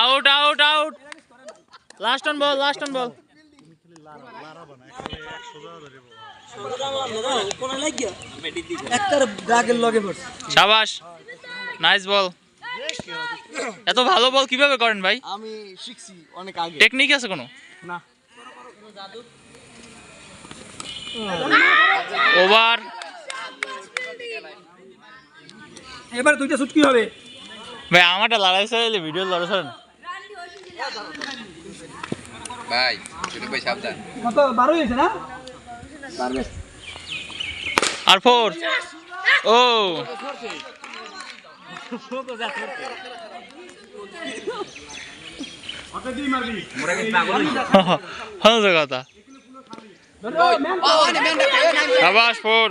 out out out last on ball শাবাশ nice ball এত ভালো বল কিভাবে করেন ভাই আমি শিখছি অনেক আগে টেকনিক আছে কোনো না ওভার এবার দুইটা শুট কি হবে ভাই আমারটা লড়াইছে ভিডিও লড়াইছে না ভাই ছোট ভাই সাবধান কত 12 হয়েছে না আর ফোর ও হ্যাঁ কথা শাবাশ ফোর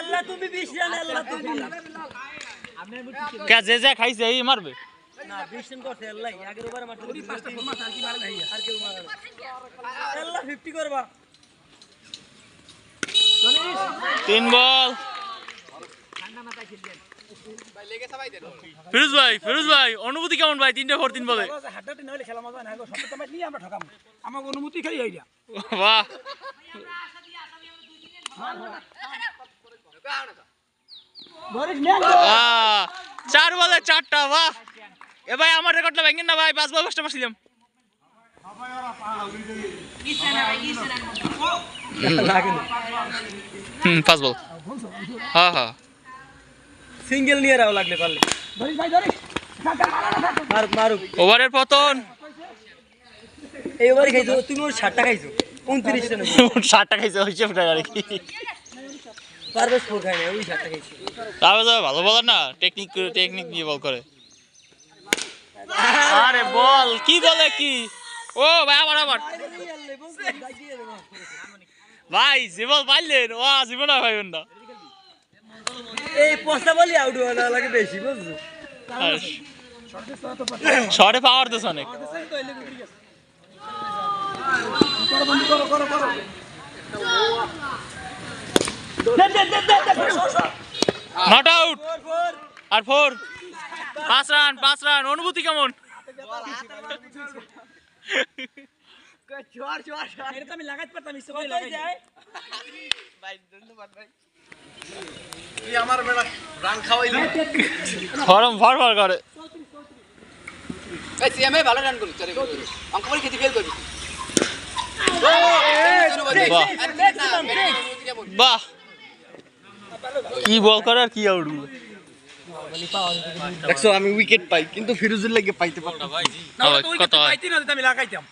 আল্লাহ তুমি 20 রান আল্লাহ তুমি কে যে খাইছে এই মারবে না 20 রান করতে আল্লাহ আগের ওভারে মারতে 5টা ফোর মারতে আর কি মারে নাই আর কেউ মারে আল্লাহ 50 করবা 3 বল ফিরোজ ভাই অনুভূতি কেমন ভাই 3টা ফোর 3 বলে হাড্ডাটি না হলে খেলা মজা না গো সত্যতা ম্যাচ নিয়ে আমরা ঠকাম আমার অনুমতি খাই আইডিয়া বাহ ধরিস না 4 বলে 4টা বাহ এ ভাই আমার রেকর্ডটা ভাঙেন না ভাই 5 বল 5টা মারছিলাম পাঁচ বল হ্যাঁ সিঙ্গেল নিয়ে রাও লাগলে পারলে ধরিস ভাই ধরিস মারুক ওভারের পতন এই ওভারে খাইছো তুমি ওর 60টা খাইছো 29 রান 60টা খাইছে হিসাব টাকা কি পারবেশ ফোর খাই না ওই 60টা খাইছো তাহলে তো ভালো বলার না টেকনিক দিয়ে বল করে আরে বল কি বলে কি ও ভাই আবার ভাই জীবন পাইলেন ও জীবন পাইবেন না এই পোস্তা বলি আউট হওয়া লাগে বেশি বুঝছো শর্টে পাওয়ার দিস অনেক নট আউট আর ফোর 5 রান অনুভূতি কেমন আমি লাগাইতে পারতাম ইচ্ছে করে লাগাই ভাই ধন্যবাদ ভাই তুই আমার বেটা রান খাওয়াইলি ফরম করে এই সিএমএ ভালো রান করি চলে অঙ্ক করে খেতে ফেল করবি বাহ কি বল করে আর কি আউট দেখছো আমি উইকেট পাই কিন্তু ফিরোজের লাগে পাইতে পারতাম কত পাইতি না আমি লাগাইতাম